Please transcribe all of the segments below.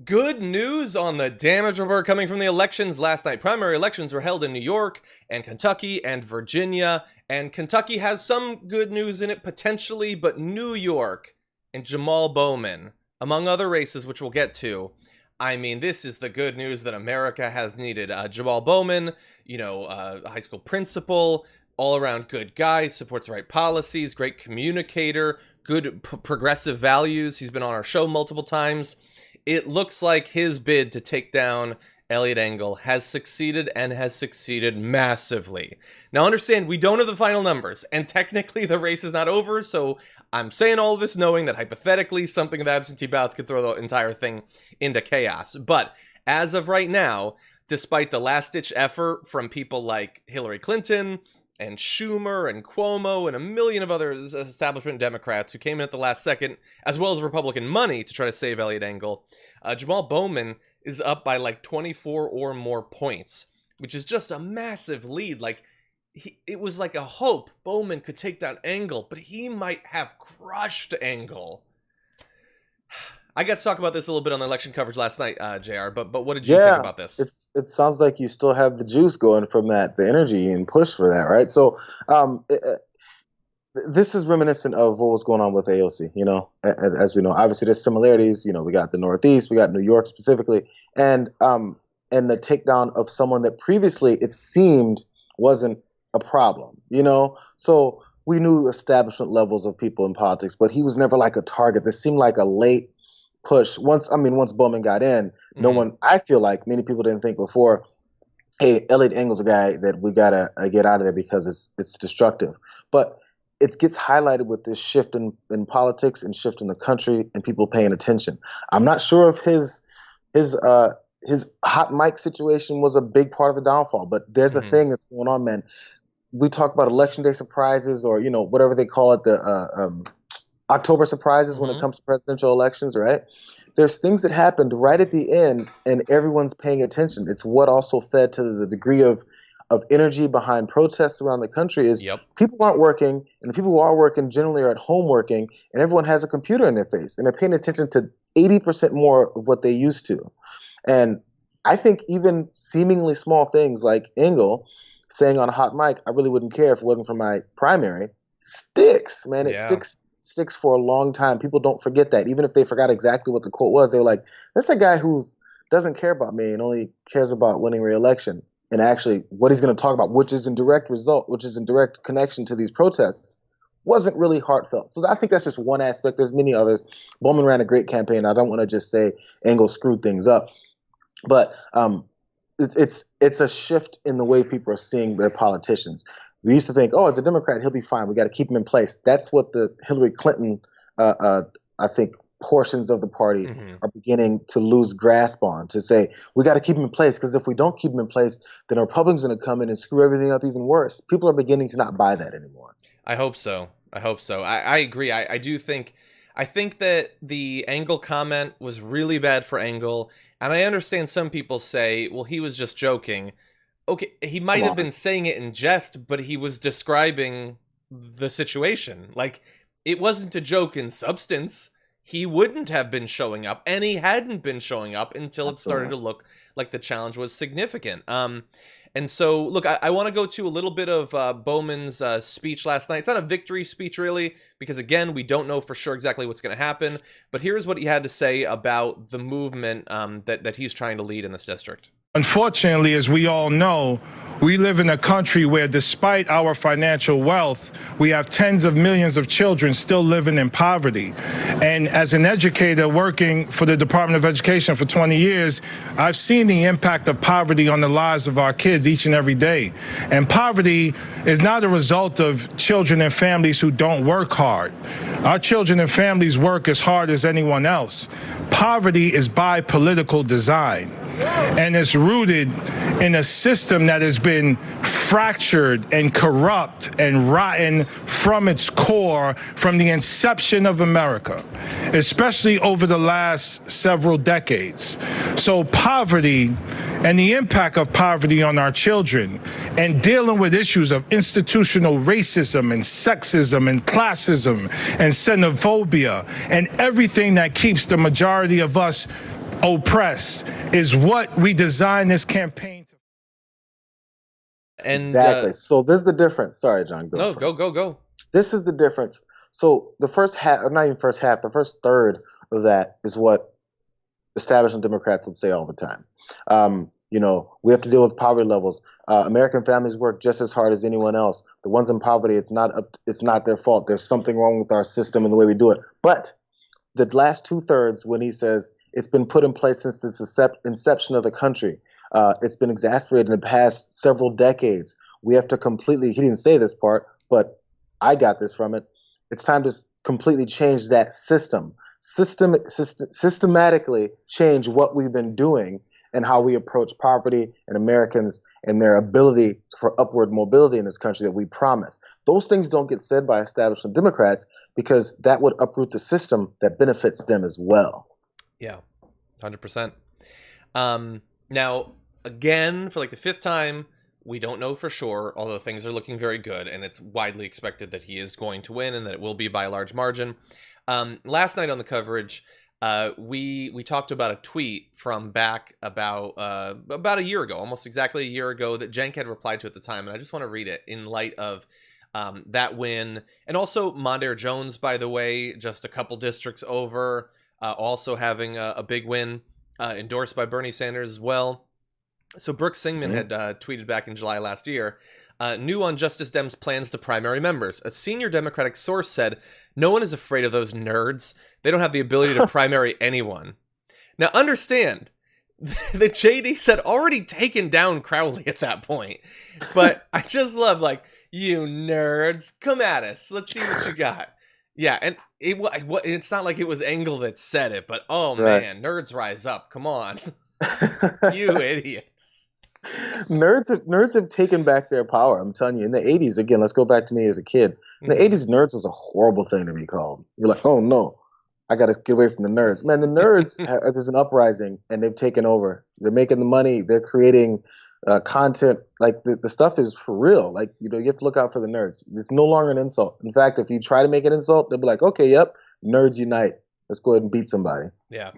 Good news on the damage report coming from the elections last night. Primary elections were held in New York and Kentucky and Virginia, and Kentucky has some good news in it potentially, but New York and Jamaal Bowman, among other races, which we'll get to. I mean, this is the good news that America has needed. Jamaal Bowman, high school principal, all around good guy, supports the right policies, great communicator, good progressive values. He's been on our show multiple times. It looks like his bid to take down Eliot Engel has succeeded and has succeeded massively. Now understand, we don't have the final numbers, and technically the race is not over, so I'm saying all of this knowing that hypothetically something of the absentee ballots could throw the entire thing into chaos. But as of right now, despite the last-ditch effort from people like Hillary Clinton and Schumer and Cuomo and a million of other establishment Democrats who came in at the last second, as well as Republican money to try to save Eliot Engel, Jamaal Bowman is up by like 24 or more points, which is just a massive lead. It was like a hope Bowman could take down Engel, but he might have crushed Engel. I got to talk about this a little bit on the election coverage last night, JR, but what did you think about this? It sounds like you still have the juice going from that, the energy and push for that, right? So this is reminiscent of what was going on with AOC, as we know. Obviously, there's similarities. We got the Northeast, we got New York specifically, and the takedown of someone that previously it seemed wasn't a problem, So we knew establishment levels of people in politics, but he was never like a target. This seemed like a late push. Once Bowman got in, no one, I feel like many people didn't think before, hey, Eliot Engel's a guy that we gotta get out of there because it's destructive. But it gets highlighted with this shift in politics and shift in the country and people paying attention. I'm not sure if his hot mic situation was a big part of the downfall, but there's a thing that's going on, man. We talk about election day surprises or, whatever they call it, the October surprises when it comes to presidential elections, right? There's things that happened right at the end and everyone's paying attention. It's what also fed to the degree of energy behind protests around the country is people aren't working, and the people who are working generally are at home working, and everyone has a computer in their face, and they're paying attention to 80% more of what they used to. And I think even seemingly small things like Engel saying on a hot mic, I really wouldn't care if it wasn't for my primary, sticks, man. It sticks for a long time. People don't forget that. Even if they forgot exactly what the quote was, they were like, that's a guy who doesn't care about me and only cares about winning re-election. And actually what he's going to talk about, which is in direct connection to these protests, wasn't really heartfelt. So I think that's just one aspect. There's many others. Bowman ran a great campaign. I don't want to just say Engel screwed things up. But it's a shift in the way people are seeing their politicians. We used to think, as a Democrat, he'll be fine. We got to keep him in place. That's what the Hillary Clinton, I think, portions of the party are beginning to lose grasp on, to say, we got to keep him in place, because if we don't keep him in place, then a Republican's going to come in and screw everything up even worse. People are beginning to not buy that anymore. I hope so. I agree. I think that the Engel comment was really bad for Engel, and I understand some people say, well, he was just joking. Okay, he might have been saying it in jest, but he was describing the situation. Like, it wasn't a joke in substance. He wouldn't have been showing up, and he hadn't been showing up until it started to look like the challenge was significant. And so, look, I want to go to a little bit of Bowman's speech last night. It's not a victory speech, really, because, again, we don't know for sure exactly what's going to happen. But here's what he had to say about the movement that he's trying to lead in this district. Unfortunately, as we all know, we live in a country where, despite our financial wealth, we have tens of millions of children still living in poverty. And as an educator working for the Department of Education for 20 years, I've seen the impact of poverty on the lives of our kids each and every day. And poverty is not a result of children and families who don't work hard. Our children and families work as hard as anyone else. Poverty is by political design. And it's rooted in a system that has been fractured and corrupt and rotten from its core from the inception of America, especially over the last several decades. So poverty and the impact of poverty on our children and dealing with issues of institutional racism and sexism and classism and xenophobia and everything that keeps the majority of us oppressed is what we designed this campaign to. And exactly. So this is the difference. Sorry, John. Go. This is the difference. So the first half, or not even first half, the first third of that is what establishment Democrats would say all the time. We have to deal with poverty levels. American families work just as hard as anyone else. The ones in poverty, it's not their fault. There's something wrong with our system and the way we do it. But the last 2/3, when he says it's been put in place since the inception of the country, it's been exasperated in the past several decades. We have to completely, he didn't say this part, but I got this from it. It's time to completely change that systematically change what we've been doing and how we approach poverty and Americans and their ability for upward mobility in this country that we promise. Those things don't get said by establishment Democrats because that would uproot the system that benefits them as well. Yeah, 100%. Now, again, for like the 5th time, we don't know for sure, although things are looking very good, and it's widely expected that he is going to win and that it will be by a large margin. Last night on the coverage, we talked about a tweet from back about a year ago, almost exactly a year ago, that Cenk had replied to at the time, and I just want to read it in light of that win. And also Mondaire Jones, by the way, just a couple districts over, also having a big win, endorsed by Bernie Sanders as well. So Brooke Singman had tweeted back in July last year, new on Justice Dems' plans to primary members. A senior Democratic source said, "No one is afraid of those nerds. They don't have the ability to primary anyone." Now understand, the JDs had already taken down Crowley at that point. But I just love, like, you nerds, come at us. Let's see what you got. Yeah, and it's not like it was Engel that said it, but oh man, nerds rise up. Come on. You idiots. Nerds have taken back their power. I'm telling you, in the 80s, again, let's go back to me as a kid. In the 80s, nerds was a horrible thing to be called. You're like, oh no, I got to get away from the nerds. Man, the nerds, there's an uprising and they've taken over. They're making the money. They're creating content. Like the stuff is for real. Like, you have to look out for the nerds. It's no longer an insult. In fact, if you try to make an insult, they'll be like, okay, yep, nerds unite. Let's go ahead and beat somebody. Yeah,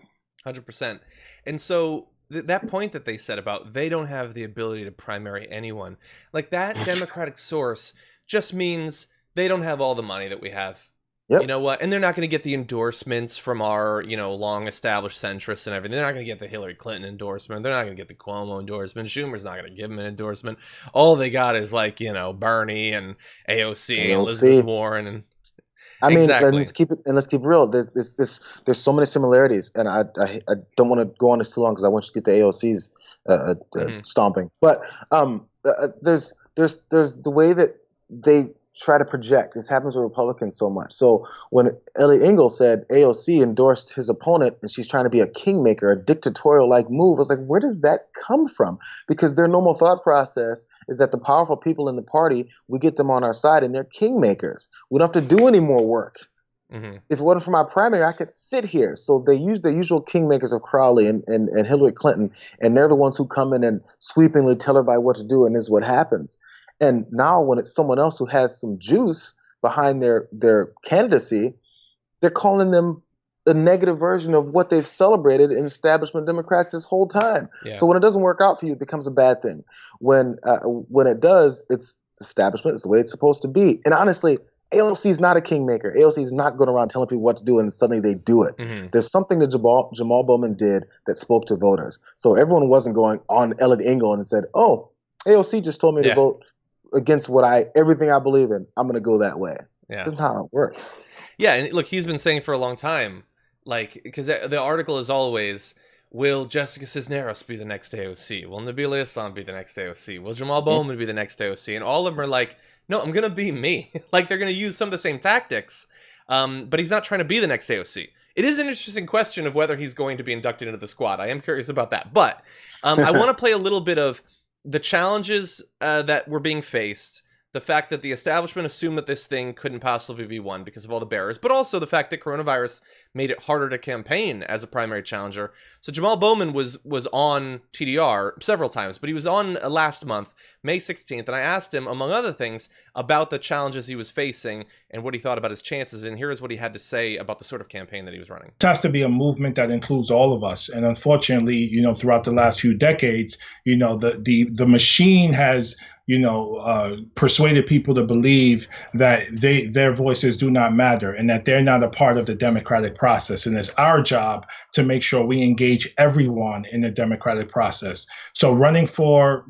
100%. And so that point that they said about they don't have the ability to primary anyone, like that Democratic source just means they don't have all the money that we have. Yep. You know what? And they're not going to get the endorsements from our, long established centrists and everything. They're not going to get the Hillary Clinton endorsement. They're not going to get the Cuomo endorsement. Schumer's not going to give them an endorsement. All they got is Bernie and AOC and Elizabeth Warren and I mean, exactly. let's keep it real. There's so many similarities, and I don't want to go on this too long because I want you to get the AOC's stomping. But there's the way that they try to project. This happens with Republicans so much. So when Eliot Engel said AOC endorsed his opponent and she's trying to be a kingmaker, a dictatorial-like move, I was like, where does that come from? Because their normal thought process is that the powerful people in the party, we get them on our side and they're kingmakers. We don't have to do any more work. Mm-hmm. If it wasn't for my primary, I could sit here. So they use the usual kingmakers of Crowley and Hillary Clinton, and they're the ones who come in and sweepingly tell everybody what to do, and this is what happens. And now when it's someone else who has some juice behind their candidacy, they're calling them the negative version of what they've celebrated in establishment Democrats this whole time. Yeah. So when it doesn't work out for you, it becomes a bad thing. When it does, it's establishment. It's the way it's supposed to be. And honestly, AOC is not a kingmaker. AOC is not going around telling people what to do and suddenly they do it. Mm-hmm. There's something that Jamaal Bowman did that spoke to voters. So everyone wasn't going on Eliot Engel and said, oh, AOC just told me to vote against everything I believe in. I'm going to go that way. Yeah. That's not how it works. Yeah, and look, he's been saying for a long time, because the article is always, will Jessica Cisneros be the next AOC? Will Nabila Hassan be the next AOC? Will Jamaal Bowman be the next AOC? And all of them are like, no, I'm going to be me. They're going to use some of the same tactics, but he's not trying to be the next AOC. It is an interesting question of whether he's going to be inducted into the squad. I am curious about that. But I want to play a little bit of the challenges that were being faced, the fact that the establishment assumed that this thing couldn't possibly be won because of all the barriers, but also the fact that coronavirus made it harder to campaign as a primary challenger. So Jamaal Bowman was on TDR several times, but he was on last month, May 16th, and I asked him, among other things, about the challenges he was facing and what he thought about his chances, and here's what he had to say about the sort of campaign that he was running. It has to be a movement that includes all of us, and unfortunately, throughout the last few decades, the machine has persuaded people to believe that their voices do not matter and that they're not a part of the democratic process. And it's our job to make sure we engage everyone in the democratic process. So running for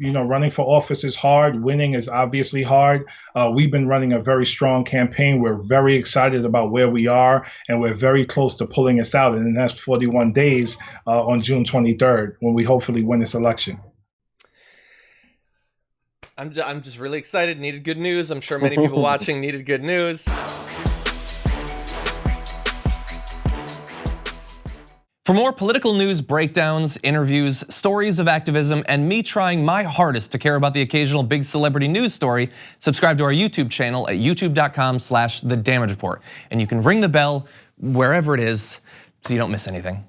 office is hard. Winning is obviously hard. We've been running a very strong campaign. We're very excited about where we are, and we're very close to pulling us out in the next 41 days on June 23rd, when we hopefully win this election. I'm just really excited. Needed good news. I'm sure many people watching needed good news. For more political news breakdowns, interviews, stories of activism, and me trying my hardest to care about the occasional big celebrity news story, subscribe to our YouTube channel at youtube.com/thedamagereport. And you can ring the bell wherever it is so you don't miss anything.